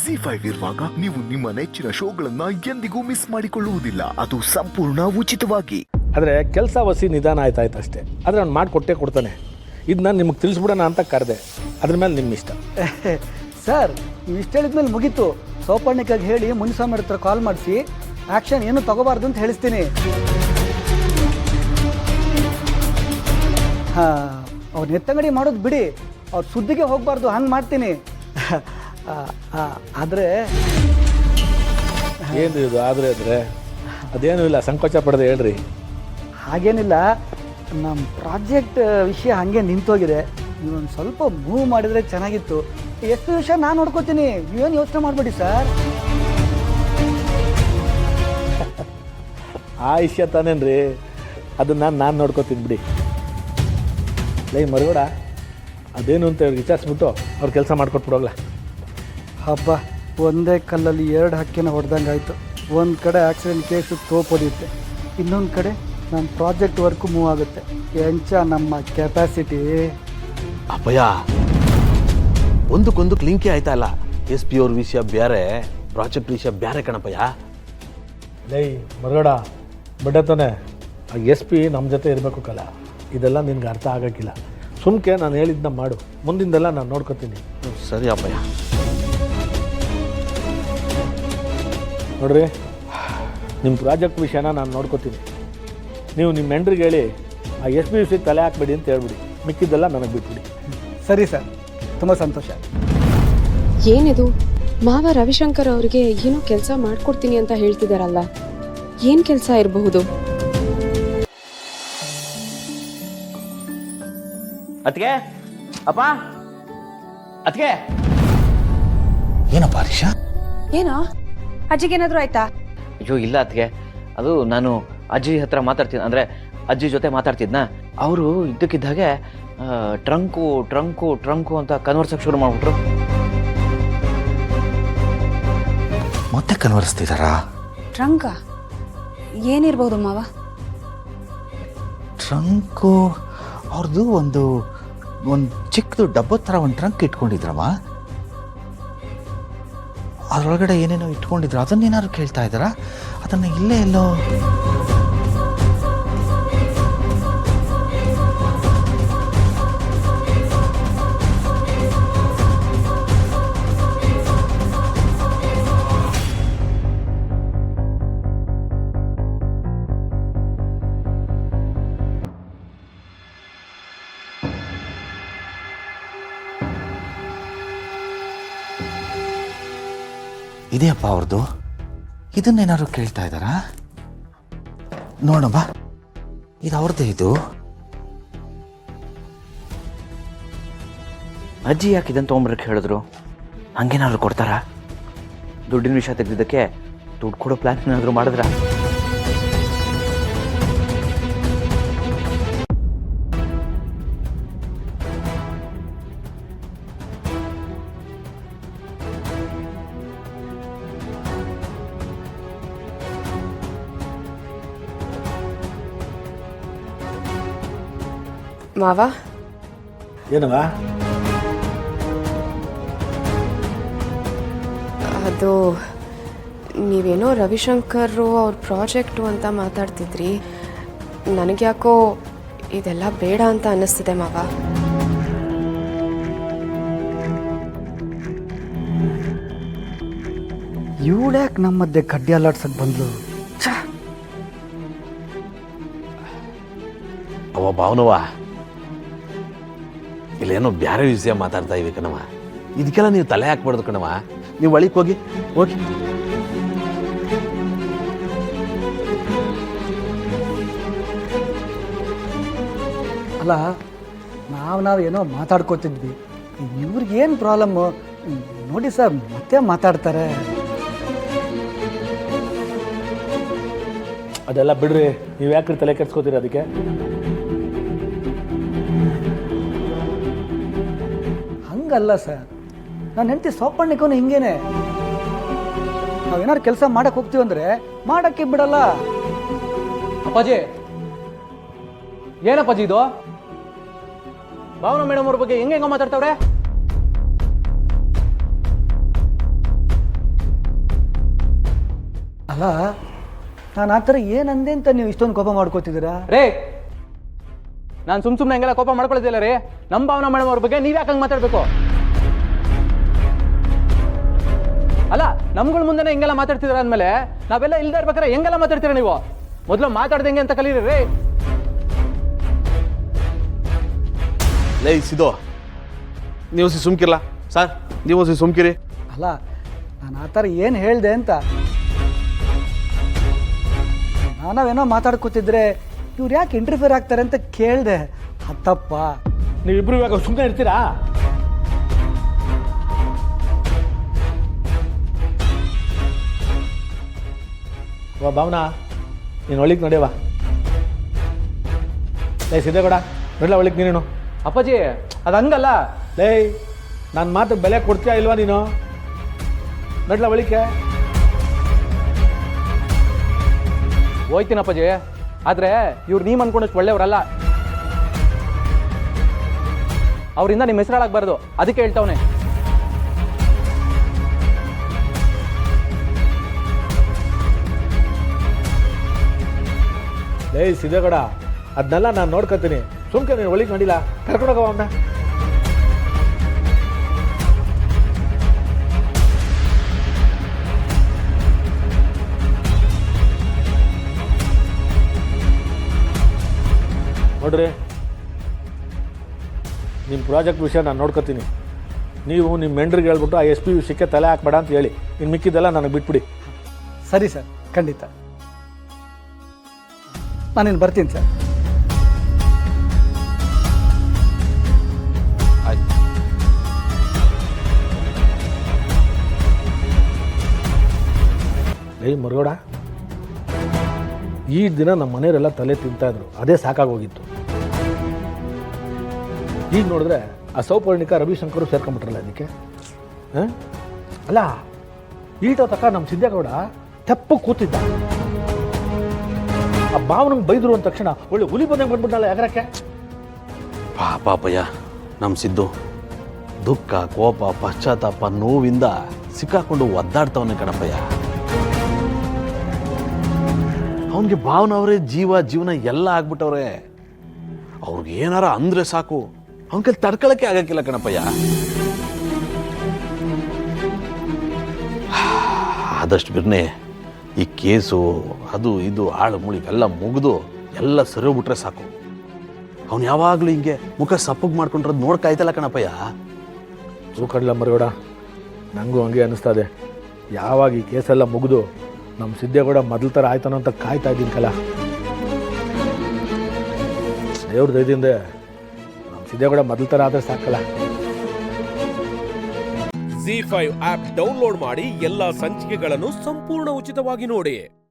ZEE5 ಇರುವಾಗ ನೀವು ನಿಮ್ಮ ನೆಚ್ಚಿನ ಶೋಗಳನ್ನ ಎಂದಿಗೂ ಮಿಸ್ ಮಾಡಿಕೊಳ್ಳುವುದಿಲ್ಲ. ಅದು ಸಂಪೂರ್ಣ ಉಚಿತವಾಗಿ. ಆದರೆ ಕೆಲಸ ವಸಿ ನಿಧಾನ ಆಯ್ತಾಯ್ತು ಅಷ್ಟೇ. ಆದರೆ ಅವ್ನು ಮಾಡಿಕೊಟ್ಟೇ ಕೊಡ್ತಾನೆ. ಇದು ನಾನು ನಿಮಗೆ ತಿಳಿಸ್ಬಿಡೋಣ ಅಂತ ಕರೆದೆ. ಅದ್ರ ಮೇಲೆ ನಿಮ್ಮ ಇಷ್ಟ. ಸರ್ ನೀವು ಇಷ್ಟು ಹೇಳಿದ್ಮೇಲೆ ಮುಗೀತು. ಸೋಪಣ್ಣಿಕಾಗಿ ಹೇಳಿ ಮುನಿಸ್ವಾಮಿ ಹತ್ರ ಕಾಲ್ ಮಾಡಿಸಿ ಆ್ಯಕ್ಷನ್ ಏನು ತಗೋಬಾರ್ದು ಅಂತ ಹೇಳಿಸ್ತೀನಿ. ಹಾಂ, ಅವ್ರು ನೆತ್ತಂಗಡಿ ಮಾಡೋದು ಬಿಡಿ, ಅವ್ರ ಸುದ್ದಿಗೆ ಹೋಗಬಾರ್ದು, ಹಂಗೆ ಮಾಡ್ತೀನಿ. ಆದರೆ ಏನು ಇದು ಆದರೆ ಅದೇನೂ ಇಲ್ಲ, ಸಂಕೋಚ ಪಡೆದು ಹೇಳ್ರಿ. ಹಾಗೇನಿಲ್ಲ, ನಮ್ಮ ಪ್ರಾಜೆಕ್ಟ್ ವಿಷಯ ಹಾಗೆ ನಿಂತೋಗಿದೆ. ನೀವೊಂದು ಸ್ವಲ್ಪ ಮೂವ್ ಮಾಡಿದರೆ ಚೆನ್ನಾಗಿತ್ತು. ಎಷ್ಟು ವಿಷಯ ನಾನು ನೋಡ್ಕೋತೀನಿ, ನೀವೇನು ಯೋಚನೆ ಮಾಡಬೇಡಿ ಸರ್. ಆ ವಿಷಯ ತಾನೇನ್ರಿ, ಅದನ್ನು ನಾನು ನೋಡ್ಕೋತೀನಿ ಬಿಡಿ. ಲೈ ಮರಗೋಡ, ಅದೇನು ಅಂತ ಅವ್ರಿಗೆ ವಿಚಾರಿಸ್ಬಿಟ್ಟು ಅವ್ರು ಕೆಲಸ ಮಾಡಿಕೊಟ್ಬಿಡೋಗ್ಲ. ಹಬ್ಬ, ಒಂದೇ ಕಲ್ಲಲ್ಲಿ ಎರಡು ಹಕ್ಕಿನ ಹೊಡೆದಂಗೆ ಆಯಿತು. ಒಂದು ಕಡೆ ಆಕ್ಸಿಡೆಂಟ್ ಕೇಸು ತೋಪ್ ಹೊಡೆಯುತ್ತೆ, ಇನ್ನೊಂದು ಕಡೆ ನಮ್ಮ ಪ್ರಾಜೆಕ್ಟ್ ವರ್ಕು ಮೂವ್ ಆಗುತ್ತೆ. ಎಂಚ ನಮ್ಮ ಕೆಪಾಸಿಟಿ. ಅಪ್ಪಯ್ಯ, ಒಂದಕ್ಕೊಂದಕ್ಕೆ ಲಿಂಕೇ ಆಯ್ತಾ ಇಲ್ಲ. SP ಅವ್ರ ವಿಷಯ ಬೇರೆ, ಪ್ರಾಜೆಕ್ಟ್ ವಿಷಯ ಬೇರೆ ಕಣಪ್ಪಯ್ಯ. ಲೈ ಮರಗೋಡ ಬಡ್ಡತಾನೆ, ಆ SP ನಮ್ಮ ಜೊತೆ ಇರಬೇಕು ಕಲ. ಇದೆಲ್ಲ ನಿನ್ಗೆ ಅರ್ಥ ಆಗೋಕ್ಕಿಲ್ಲ. ಸುಮ್ಕೆ ನಾನು ಹೇಳಿದ್ದನ್ನ ಮಾಡು, ಮುಂದಿಂದೆಲ್ಲ ನಾನು ನೋಡ್ಕೊತೀನಿ. ಸರಿ ಅಪ್ಪಯ್ಯ. ನೋಡ್ರಿ, ನಿಮ್ಮ ಪ್ರಾಜೆಕ್ಟ್ ವಿಷಯನ ನಾನು ನೋಡ್ಕೊತೀನಿ. ನೀವು ನಿಮ್ಮ ಹೆಂಡ್ರಿಗೆ ಹೇಳಿ ಆ SP ವಿಷಯಕ್ಕೆ ತಲೆ ಹಾಕ್ಬೇಡಿ ಅಂತ ಹೇಳ್ಬಿಡಿ. ಮಿಕ್ಕಿದ್ದೆಲ್ಲ ನನಗೆ ಬಿಟ್ಬಿಡಿ. ಸರಿ ಸರ್, ತುಂಬ ಸಂತೋಷ. ಏನಿದು, ಮಾವ ರವಿಶಂಕರ್ ಅವರಿಗೆ ಏನೋ ಕೆಲಸ ಮಾಡ್ಕೊಡ್ತೀನಿ ಅಂತ ಹೇಳ್ತಿದಾರಲ್ಲ, ಏನು ಕೆಲಸ ಇರಬಹುದು? ಅತ್ಗೆ, ಅಪ್ಪ, ಅತ್ಗೆ. ಏನಪ್ಪ ಹರೀಶ? ಏನೋ ಅಜ್ಜಿಗೇನಾದರೂ ಆಯ್ತಾ? ಅಯ್ಯೋ ಇಲ್ಲ ಅತ್ಗೆ, ಅದು ನಾನು ಅಜ್ಜಿ ಹತ್ರ ಮಾತಾಡ್ತೀನಿ, ಅಂದರೆ ಅಜ್ಜಿ ಜೊತೆ ಮಾತಾಡ್ತಿದ್ನ. ಅವರು ಇದ್ದಕ್ಕಿದ್ದಾಗೆ ಟ್ರಂಕು ಟ್ರಂಕು ಟ್ರಂಕು ಅಂತ ಕನ್ವರ್ಸಕ್ಕೆ ಶುರು ಮಾಡಿಬಿಟ್ರು. ಮತ್ತೆ ಕನ್ವರ್ಸ್ತಿದಾರಾ? ಟ್ರಂಕ ಏನಿರ್ಬೋದು ಮಾವ? ಟ್ರಂಕು ಅವ್ರದ್ದು ಒಂದು ಚಿಕ್ಕದು ಡಬ್ಬದ ಥರ ಒಂದು ಟ್ರಂಕ್ ಇಟ್ಕೊಂಡಿದ್ರಮ್ಮ. ಅದರೊಳಗಡೆ ಏನೇನೋ ಇಟ್ಕೊಂಡಿದ್ರು, ಅದನ್ನೇನಾದ್ರು ಕೇಳ್ತಾ ಇದ್ದಾರಾ? ಅದನ್ನು ಇಲ್ಲೇ ಎಲ್ಲೋ ಇದೆಯಪ್ಪ ಅವ್ರದ್ದು. ಇದನ್ನೇನಾದ್ರು ಕೇಳ್ತಾ ಇದ್ದಾರಾ? ನೋಡಮ್ಮ, ಇದು ಅವ್ರದ್ದೇ. ಇದು ಅಜ್ಜಿ ಯಾಕೆ ಇದನ್ನು ತೊಗೊಂಬರಕ್ಕೆ ಹೇಳಿದ್ರು? ಹಂಗೇನಾದ್ರು ಕೊಡ್ತಾರಾ? ದುಡ್ಡಿನ ವಿಷಯ ತೆಗೆದಿದ್ದಕ್ಕೆ ದುಡ್ಡು ಕೊಡೋ ಪ್ಲ್ಯಾನ್ ಏನಾದರೂ ಮಾಡಿದ್ರ? ಮಾವ, ಏನವಾ? ಅದು ನೀವೇನೋ ರವಿಶಂಕರ್ ಅವ್ರ ಪ್ರಾಜೆಕ್ಟು ಅಂತ ಮಾತಾಡ್ತಿದ್ರಿ. ನನಗ್ಯಾಕೋ ಇದೆಲ್ಲ ಬೇಡ ಅಂತ ಅನ್ನಿಸ್ತಿದೆ ಮಾವ. ಇವಳ್ಯಾಕೆ ನಮ್ಮ ಮಧ್ಯೆ ಕಡ್ಡಿ ಅಲ್ಲಾಡ್ಸಕ್ಕೆ ಬಂದ್ಲು? ಅವ ಭಾವನವ, ಇಲ್ಲೇನೋ ಬ್ಯಾರೆ ವಿಷಯ ಮಾತಾಡ್ತಾ ಇವಿ ಕಣವ. ಇದಕ್ಕೆಲ್ಲ ನೀವು ತಲೆ ಹಾಕ್ಬಾರ್ದು ಕಣವ. ನೀವು ಒಳಗೆ ಹೋಗಿ ಹೋಗಿ. ಅಲ್ಲ, ನಾವು ಏನೋ ಮಾತಾಡ್ಕೋತಿದ್ವಿ, ಇವ್ರಿಗೇನು ಪ್ರಾಬ್ಲಮ್ಮು ನೋಡಿ ಸರ್, ಮತ್ತೆ ಮಾತಾಡ್ತಾರೆ. ಅದೆಲ್ಲ ಬಿಡ್ರಿ, ನೀವು ಯಾಕ್ರಿ ತಲೆ ಕೆಡ್ಸ್ಕೋತೀರಿ ಅದಕ್ಕೆ? ಹಂಗಲ್ಲ ಸರ್, ನಾನು ಹೆಂಡತಿ ಸೋಪಣ್ಣಿಕವನು ಹಿಂಗೇನೆ. ನಾವೇನಾದ್ರು ಕೆಲಸ ಮಾಡಕ್ಕೆ ಹೋಗ್ತೀವಂದ್ರೆ ಮಾಡಕ್ಕೆ ಬಿಡಲ್ಲ. ಅಪ್ಪಾಜಿ, ಏನಪ್ಪಾಜಿ ಇದು? ಭಾವನಾ ಮೇಡಮ್ ಅವ್ರ ಬಗ್ಗೆ ಹೆಂಗ ಮಾತಾಡ್ತಾವ್ರೆ? ಅಲ್ಲ ನಾನು ಆ ಥರ ಏನಂದೆ ಅಂತ ನೀವು ಇಷ್ಟೊಂದು ಕೋಪ ಮಾಡ್ಕೋತಿದ್ದೀರಾ? ರೇ, ನಾನು ಸುಮ್ಮನೆ ಹಂಗೆಲ್ಲ ಕೋಪ ಮಾಡ್ಕೊಳ್ತಿಲ್ಲ ರೀ. ನಮ್ಮ ಭಾವನಾ ಮೇಡಮ್ ಅವ್ರ ಬಗ್ಗೆ ನೀವು ಯಾಕೆ ಹಂಗೆ ಮಾತಾಡಬೇಕು? ಅಲ್ಲ, ನಮ್ಗಳ ಮುಂದೆ ಹಿಂಗೆಲ್ಲ ಮಾತಾಡ್ತಿದ್ರ ಅಂದಮೇಲೆ ನಾವೆಲ್ಲ ಇಲ್ದೇ ಇರ್ಬೇಕಾದ್ರೆ ಹೆಂಗೆಲ್ಲ ಮಾತಾಡ್ತೀರಾ ನೀವು? ಮೊದಲು ಮಾತಾಡ್ದಂಗೆ ಅಂತ ಕಲೀರಿ ರೀ. ಲೇ ಸಿದೋ, ನೀವು ಸುಮ್ಕಿರ್ಲ ಸರ್, ನೀವು ಸುಮ್ಕಿರಿ. ಅಲ್ಲ ನಾನು ಆ ಥರ ಏನು ಹೇಳಿದೆ ಅಂತ. ನಾವೇನೋ ಮಾತಾಡ್ಕೋತಿದ್ರೆ ಇವ್ರು ಯಾಕೆ ಇಂಟರ್ಫಿಯರ್ ಆಗ್ತಾರೆ ಅಂತ ಕೇಳಿದೆ. ಹತ್ತಪ್ಪ, ನೀವಿಬ್ರು ಇವಾಗ ಸುಮ್ಮನೆ ಇರ್ತೀರಾ? ವಾ ಭಾವನಾ, ನೀನು ಒಳಿಗೆ ನಡೆಯವಾ? ಲೇ ಸಿದ್ದೇಗೌಡ, ನಡ್ಲ ಒಳಿಗೆ ನೀನೇನು? ಅಪ್ಪಾಜಿ, ಅದು ಹಂಗಲ್ಲ. ಲೇ, ನನ್ನ ಮಾತು ಬೆಲೆ ಕೊಡ್ತೀಯಾ ಇಲ್ವಾ ನೀನು? ನಡ್ಲ ಒಳಿಕೆ. ಹೋಯ್ತೀನಿ ಅಪ್ಪಾಜಿ, ಆದರೆ ಇವ್ರು ನೀವು ಅನ್ಕೊಂಡಷ್ಟು ಒಳ್ಳೆಯವರಲ್ಲ. ಅವರಿಂದ ನಿಮ್ಮ ಹೆಸರಾಗಬಾರ್ದು, ಅದಕ್ಕೆ ಹೇಳ್ತಾವನೆ. ಲೇ ಸಿದ್ದೇಗೌಡ, ಅದನ್ನೆಲ್ಲ ನಾನು ನೋಡ್ಕೊತೀನಿ. ಸುಮ್ಕೆ ನೀನು ಒಳಿಗೆ ನಡಿಲ್ಲ, ಕರ್ಕೊಂಡೋಗವ ಅವನ್ನ. ನೋಡ್ರಿ, ನಿಮ್ಮ ಪ್ರಾಜೆಕ್ಟ್ ವಿಷಯ ನಾನು ನೋಡ್ಕೊತೀನಿ. ನೀವು ನಿಮ್ಮ ಮೆಂಡ್ರಿಗೆ ಹೇಳ್ಬಿಟ್ಟು ಆ SP ವಿಷಯಕ್ಕೆ ತಲೆ ಹಾಕ್ಬೇಡ ಅಂತ ಹೇಳಿ. ಇನ್ನು ಮಿಕ್ಕಿದ್ದೆಲ್ಲ ನನಗೆ ಬಿಟ್ಬಿಡಿ. ಸರಿ ಸರ್, ಖಂಡಿತ. ನಾನಿನ್ನು ಬರ್ತೀನಿ ಸರ್. ಏಯ್ ಮರುಗೌಡ, ಈ ದಿನ ನಮ್ಮ ಮನೆಯವರೆಲ್ಲ ತಲೆ ತಿಂತಾಯಿದ್ರು, ಅದೇ ಸಾಕಾಗೋಗಿತ್ತು. ಈಗ ನೋಡಿದ್ರೆ ಆ ಸೌಪರ್ಣಿಕ ರವಿಶಂಕರು ಸೇರ್ಕೊಂಡ್ಬಿಟ್ರಲ್ಲ ಅದಕ್ಕೆ. ಅಲ್ಲ, ಈಟೋ ತಕ್ಕ ನಮ್ಮ ಸಿದ್ದೇಗೌಡ ತೆಪ್ಪ ಕೂತಿದ್ದ. ಆ ಭಾವನಂಗೆ ಬೈದ್ರು ಅಂದ ತಕ್ಷಣ ಒಳ್ಳೆ ಹುಲಿ ಬಂದಂಗೆ ಬಂದ್ಬಿಟ್ಟಲ್ಲ ಯಾಗ್ರಕ್ಕೆ. ಪಾಪಯ್ಯ, ನಮ್ಮ ಸಿದ್ದು ದುಃಖ, ಕೋಪ, ಪಶ್ಚಾತ್ತಾಪ, ನೋವಿಂದ ಸಿಕ್ಕಾಕೊಂಡು ಒದ್ದಾಡ್ತವನೆ ಕಣಪ್ಪಯ್ಯ. ಅವನಿಗೆ ಭಾವನವರೇ ಜೀವನ ಎಲ್ಲ ಆಗ್ಬಿಟ್ಟವ್ರೆ. ಅವ್ರಿಗೆ ಏನಾರ ಅಂದ್ರೆ ಸಾಕು, ಅವನ ಕೈಲಿ ತಡ್ಕೊಳಕ್ಕೆ ಆಗಕ್ಕಿಲ್ಲ ಕಣಪ್ಪಯ್ಯ. ಆದಷ್ಟು ಬಿರ್ನೆ ಈ ಕೇಸು ಅದು ಇದು ಆಳು ಮುಳಿಗೆಲ್ಲ ಮುಗಿದು ಎಲ್ಲ ಸರಿ ಹೋಗ್ಬಿಟ್ರೆ ಸಾಕು. ಅವ್ನು ಯಾವಾಗಲೂ ಹಿಂಗೆ ಮುಖ ಸಪ್ಪಗೆ ಮಾಡ್ಕೊಂಡ್ರದ್ದು ನೋಡ್ಕಾಯ್ತಲ್ಲ ಕಣಪ್ಪಯ್ಯ. ಕಡ್ಲ ಮರುಗೌಡ, ನನಗೂ ಹಂಗೆ ಅನ್ನಿಸ್ತದೆ. ಯಾವಾಗ ಈ ಕೇಸೆಲ್ಲ ಮುಗಿದು ನಮ್ಮ ಸಿದ್ದೇಗೌಡ ಮೊದಲ ಥರ ಆಯ್ತಾನೋ ಅಂತ ಕಾಯ್ತಾ ಇದ್ದೀನಿ ಕಲ. ದೇವ್ರ ದಯದಿಂದ ನಮ್ಮ ಸಿದ್ದೇಗೌಡ ಮೊದಲ ಥರ ಆದರೆ ಸಾಕಲ್ಲ. ZEE5 ಆಪ್ ಡೌನ್ಲೋಡ್ ಮಾಡಿ ಎಲ್ಲಾ ಸಂಚಿಕೆಗಳನ್ನು ಸಂಪೂರ್ಣ ಉಚಿತವಾಗಿ ನೋಡಿ.